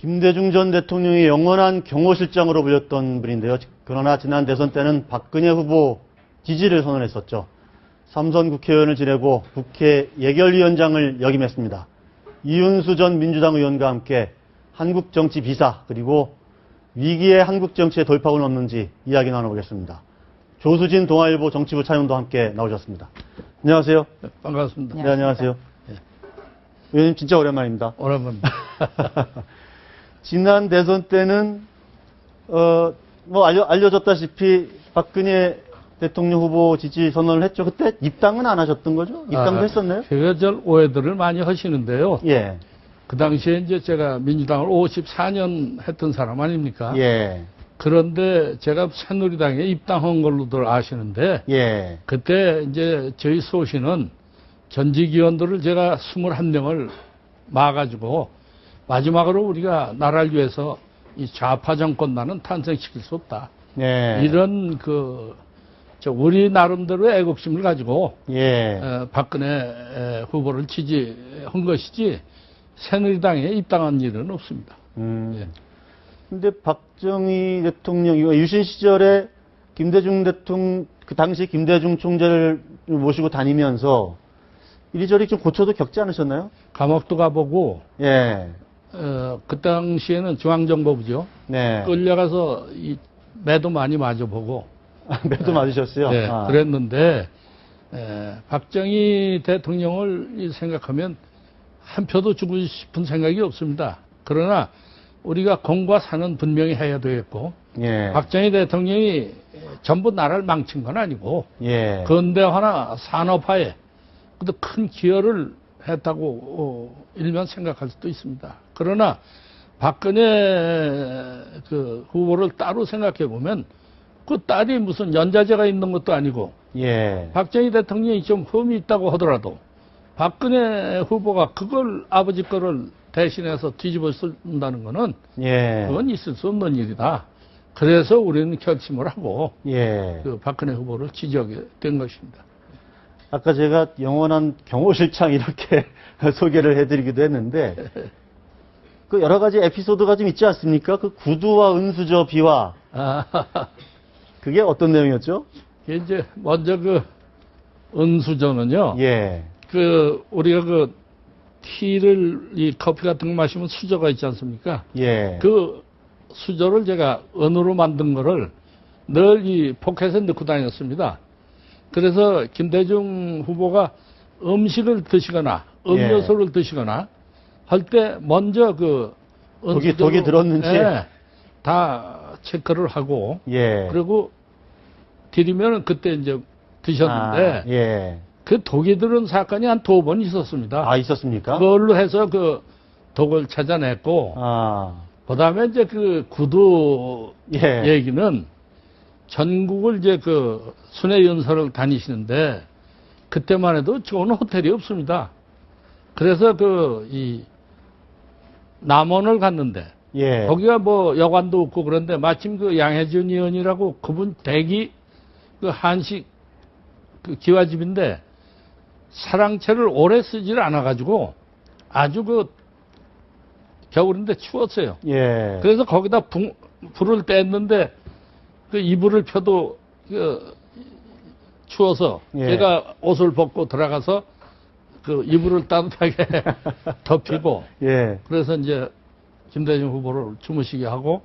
김대중 전 대통령이 영원한 경호실장으로 불렸던 분인데요. 그러나 지난 대선 때는 박근혜 후보 지지를 선언했었죠. 3선 국회의원을 지내고 국회 예결위원장을 역임했습니다. 이윤수 전 민주당 의원과 함께 한국 정치 비사 그리고 위기의 한국 정치의 돌파구는 없는지 이야기 나눠보겠습니다. 조수진 동아일보 정치부 차장도 함께 나오셨습니다. 안녕하세요. 네, 반갑습니다. 네, 안녕하세요. 네. 의원님 진짜 오랜만입니다. 오랜만입니다. 지난 대선 때는 알려졌다시피 박근혜 대통령 후보 지지 선언을 했죠. 그때 입당은 안 하셨던 거죠? 입당도 했었나요? 그저 오해들을 많이 하시는데요. 예. 그 당시에 이제 제가 민주당을 54년 했던 사람 아닙니까? 예. 그런데 제가 새누리당에 입당한 걸로들 아시는데, 예. 그때 이제 저희 소신은 전직 의원들을 제가 21명을 막아가지고 마지막으로 우리가 나라를 위해서 이 좌파 정권만은 탄생시킬 수 없다. 예. 이런 우리 나름대로의 애국심을 가지고 예. 박근혜 후보를 지지한 것이지 새누리당에 입당한 일은 없습니다. 예. 근데 박정희 대통령, 유신 시절에 김대중 대통령, 그 당시 김대중 총재를 모시고 다니면서 이리저리 좀 고초도 겪지 않으셨나요? 감옥도 가보고, 예. 그 당시에는 중앙정보부죠. 네. 끌려가서 매도 많이 맞아보고. 매도 맞으셨어요? 네, 아. 그랬는데, 박정희 대통령을 생각하면 한 표도 주고 싶은 생각이 없습니다. 그러나 우리가 공과 사는 분명히 해야 되겠고, 예. 박정희 대통령이 전부 나라를 망친 건 아니고, 예. 근대화나 산업화에 큰 기여를 했다고 일면 생각할 수도 있습니다. 그러나 박근혜 후보를 따로 생각해 보면 그 딸이 무슨 연좌제가 있는 것도 아니고, 예. 박정희 대통령이 좀 흠이 있다고 하더라도 박근혜 후보가 그걸 아버지 거를 대신해서 뒤집어 쓴다는 거는 예. 그건 있을 수 없는 일이다. 그래서 우리는 결심을 하고 예. 박근혜 후보를 지지하게 된 것입니다. 아까 제가 영원한 경호실장 이렇게 소개를 해드리기도 했는데, 그 여러 가지 에피소드가 좀 있지 않습니까? 그 구두와 은수저 비화. 그게 어떤 내용이었죠? 이제 먼저 은수저는요. 예. 우리가 티를 이 커피 같은 거 마시면 수저가 있지 않습니까? 예. 그 수저를 제가 은으로 만든 거를 늘 이 포켓에 넣고 다녔습니다. 그래서 김대중 후보가 음식을 드시거나 음료수를 드시거나 할 때 먼저 독이 들었는지 다 체크를 하고 그리고 드리면 그때 이제 드셨는데 예. 그 독이 들은 사건이 한 2번 있었습니다. 아, 있었습니까? 그걸로 해서 독을 찾아냈고 그다음에 이제 구두 얘기는 전국을 이제 순회 연설을 다니시는데 그때만 해도 좋은 호텔이 없습니다. 그래서 남원을 갔는데 거기가 여관도 없고 그런데 마침 양혜준 의원이라고 그분 대기 한식 기와집인데 사랑채를 오래 쓰지를 않아가지고 아주 겨울인데 추웠어요. 예. 그래서 거기다 불을 뗐는데 이불을 펴도 추워서 제가 옷을 벗고 들어가서 이불을 따뜻하게 덮이고 그래서 이제 김대중 후보를 주무시게 하고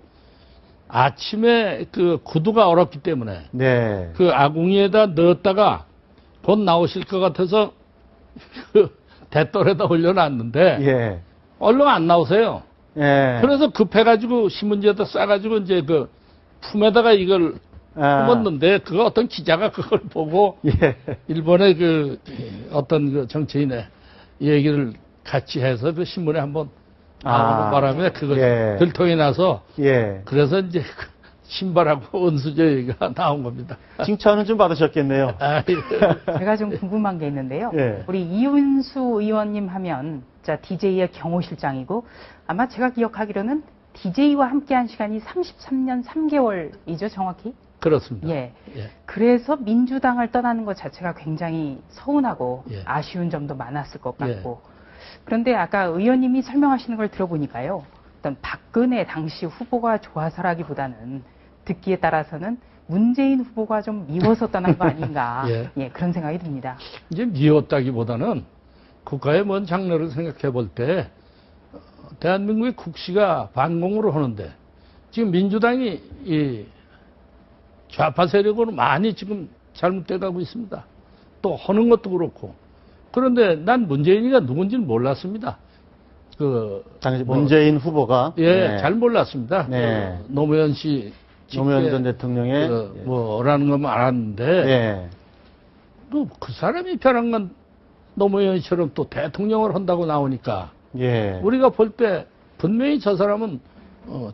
아침에 구두가 얼었기 때문에 아궁이에다 넣었다가 곧 나오실 것 같아서 대떨에다 올려놨는데 얼른 안 나오세요. 그래서 급해가지고 신문지에다 싸가지고 이제 품에다가 이걸 품었는데 그거 어떤 기자가 그걸 보고 일본의 어떤 정치인의 얘기를 같이 해서 신문에 한번 나오는 바람에 그거 들통이 나서 그래서 이제 신발하고 은수저 얘기가 나온 겁니다. 칭찬은 좀 받으셨겠네요. 제가 좀 궁금한 게 있는데요. 우리 이윤수 의원님 하면 DJ의 경호실장이고 아마 제가 기억하기로는 DJ와 함께한 시간이 33년 3개월이죠, 정확히? 그렇습니다. 그래서 민주당을 떠나는 것 자체가 굉장히 서운하고 아쉬운 점도 많았을 것 같고. 그런데 아까 의원님이 설명하시는 걸 들어보니까요. 어떤 박근혜 당시 후보가 좋아서라기보다는 듣기에 따라서는 문재인 후보가 좀 미워서 떠난 거 아닌가 예. 예, 그런 생각이 듭니다. 이제 미웠다기보다는 국가의 먼 장래를 생각해 볼 때 대한민국의 국시가 반공으로 하는데 지금 민주당이 이 좌파 세력으로 많이 지금 잘못돼 가고 있습니다. 또 하는 것도 그렇고. 그런데 난 문재인이가 누군지는 몰랐습니다. 당시 문재인 후보가 예, 잘 몰랐습니다. 네. 노무현 씨 노무현 전 대통령의 뭐라는 건 알았는데 그 사람이 편한 건 노무현처럼 또 대통령을 한다고 나오니까 우리가 볼 때 분명히 저 사람은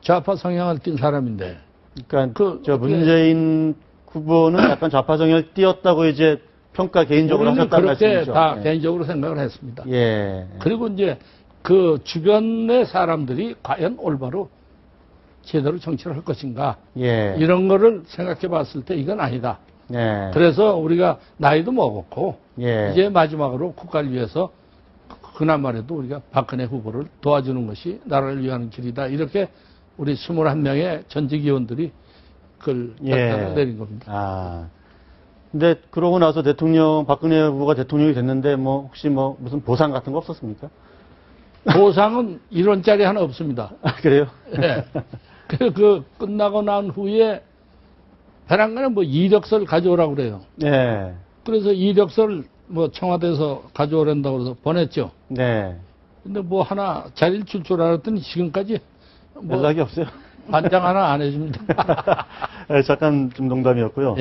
좌파 성향을 띈 사람인데. 그러니까 저 문재인 후보는 약간 좌파 성향을 띄었다고 이제 평가 개인적으로 하셨다는 말씀이죠. 그렇게 다 개인적으로 생각을 했습니다. 그리고 이제 그 주변의 사람들이 과연 올바로 제대로 정치를 할 것인가 이런 거를 생각해 봤을 때 이건 아니다. 그래서 우리가 나이도 먹었고 이제 마지막으로 국가를 위해서 그나마라도 우리가 박근혜 후보를 도와주는 것이 나라를 위하는 길이다. 이렇게 우리 21명의 전직 의원들이 그걸 결단을 내린 겁니다. 근데 그러고 나서 박근혜 후보가 대통령이 됐는데 뭐 혹시 뭐 무슨 보상 같은 거 없었습니까? 보상은 1원짜리 하나 없습니다. 그래요? 네. 그 끝나고 난 후에 배란간에 뭐 이력서를 가져오라고 그래요. 그래서 이력서를 뭐 청와대에서 가져오란다고 해서 보냈죠. 근데 뭐 하나 자리를 줄 줄 알았더니 지금까지 뭐 연락이 없어요. 반장 하나 안 해줍니다. 잠깐 좀 농담이었고요.